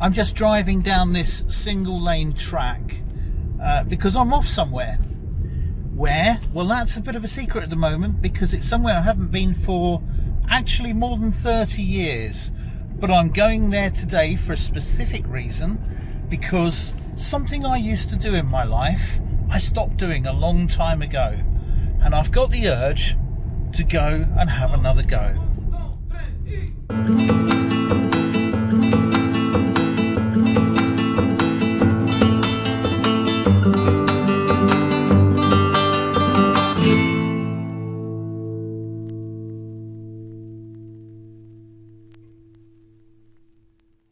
I'm just driving down this single lane track because I'm off somewhere. Where? Well, that's a bit of a secret at the moment, because it's somewhere I haven't been for actually more than 30 years. But I'm going there today for a specific reason, because something I used to do in my life, I stopped doing a long time ago. And I've got the urge to go and have another go.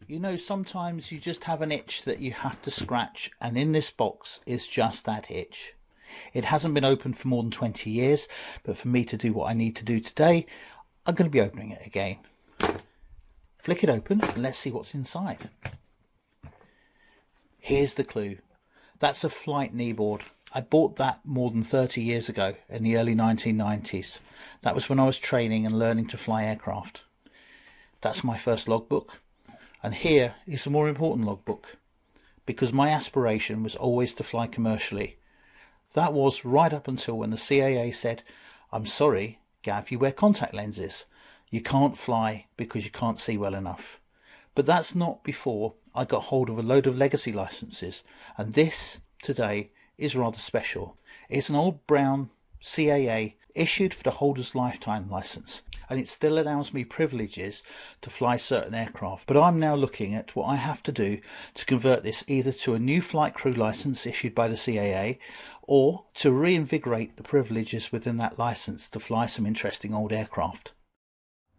You know, sometimes you just have an itch that you have to scratch, and in this box is just that itch. It hasn't been opened for more than 20 years, but for me to do what I need to do today, I'm going to be opening it again. Flick it open and let's see what's inside. Here's the clue. That's a flight kneeboard. I bought that more than 30 years ago in the early 1990s. That was when I was training and learning to fly aircraft. That's my first logbook. And here is a more important logbook, because my aspiration was always to fly commercially. That was right up until when the CAA said, "I'm sorry, Gav, you wear contact lenses. You can't fly because you can't see well enough." But that's not before I got hold of a load of legacy licenses, and this today is rather special. It's an old brown CAA issued for the holder's lifetime license, and it still allows me privileges to fly certain aircraft. But I'm now looking at what I have to do to convert this either to a new flight crew license issued by the CAA, or to reinvigorate the privileges within that license to fly some interesting old aircraft.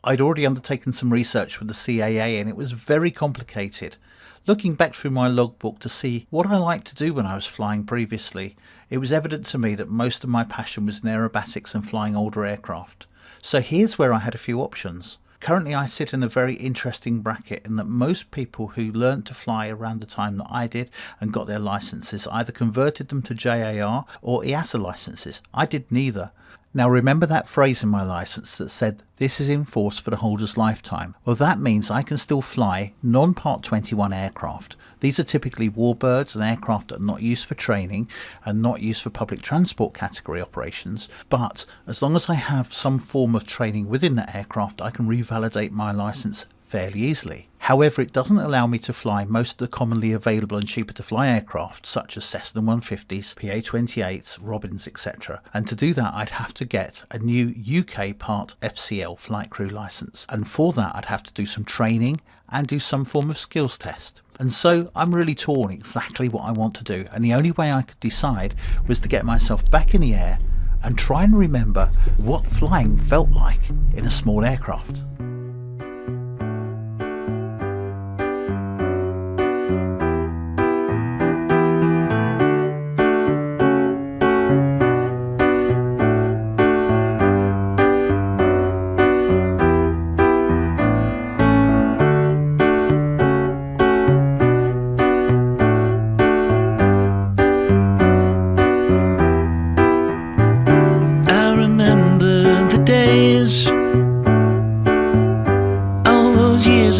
I'd already undertaken some research with the CAA, and it was very complicated. Looking back through my logbook to see what I liked to do when I was flying previously, it was evident to me that most of my passion was in aerobatics and flying older aircraft. So here's where I had a few options. Currently I sit in a very interesting bracket in that most people who learned to fly around the time that I did and got their licenses either converted them to JAR or EASA licenses. I did neither. Now remember that phrase in my license that said this is in force for the holder's lifetime? Well, that means I can still fly non-Part 21 aircraft. These are typically warbirds and aircraft that are not used for training and not used for public transport category operations, but as long as I have some form of training within that aircraft, I can revalidate my license fairly easily. However, it doesn't allow me to fly most of the commonly available and cheaper to fly aircraft such as Cessna 150s, PA-28s, Robins, etc. And to do that I'd have to get a new UK Part FCL flight crew license, and for that I'd have to do some training and do some form of skills test. And so I'm really torn exactly what I want to do, and the only way I could decide was to get myself back in the air and try and remember what flying felt like in a small aircraft.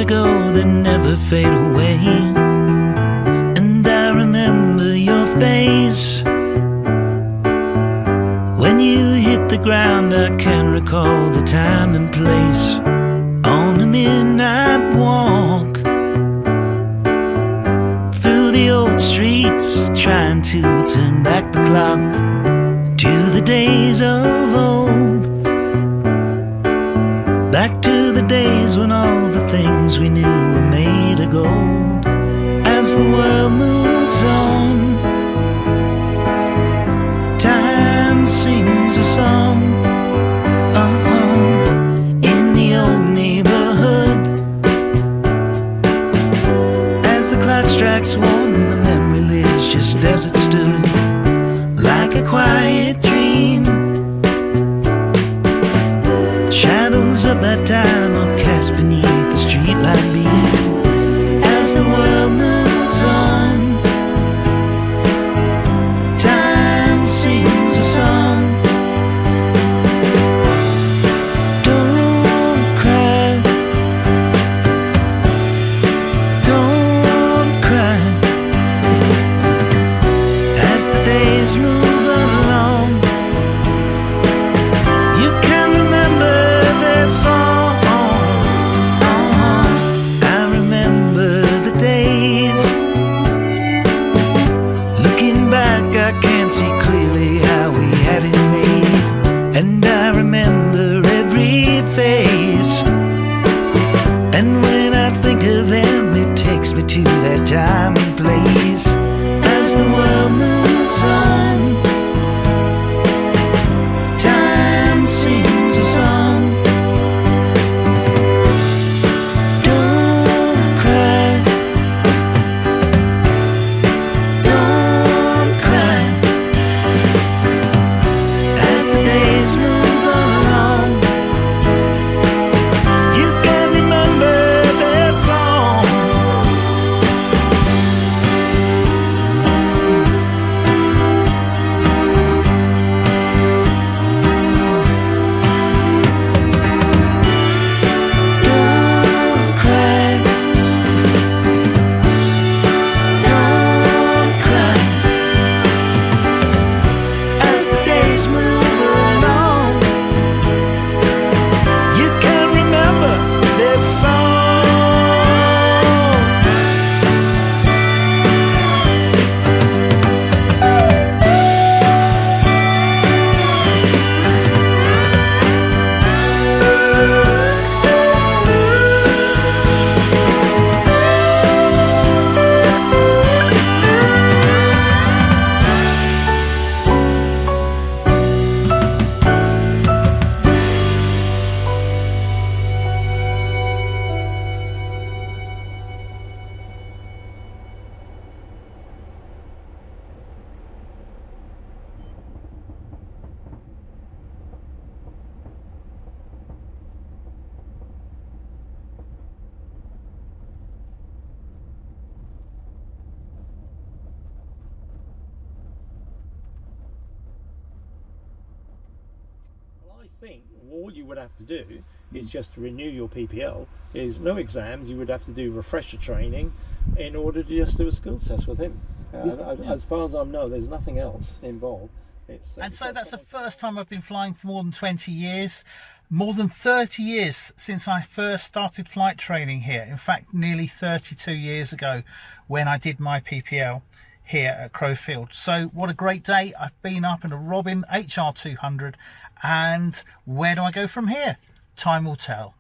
Ago that never fade away, and I remember your face when you hit the ground. I can recall the time and place on a midnight walk through the old streets, trying to turn back the clock to the days of old. Back to the days when all the things we knew were made of gold. As the world moves on, time sings a song. In the old neighborhood, as the clock strikes one, the memory lives just as it stood, like a quiet dream. Shadows of that time are cast beneath the streetlight beam. As the world moves on, time sings a song. Don't cry, don't think of them, it takes me to that time and place. As the world moves on, time sings a song. Don't cry, don't cry. As the days move along, you can remember that song. Don't cry, don't cry. As the days move along, you can remember this song. Well, I think all you would have to do is just to renew your PPL. Is no exams. You would have to do refresher training in order to just do a skills test with him. As far as I know, there's nothing else involved. And so that's the first time I've been flying for more than 20 years. More than 30 years since I first started flight training here. In fact, nearly 32 years ago when I did my PPL here at Crowfield. So what a great day. I've been up in a Robin HR200, and where do I go from here? Time will tell.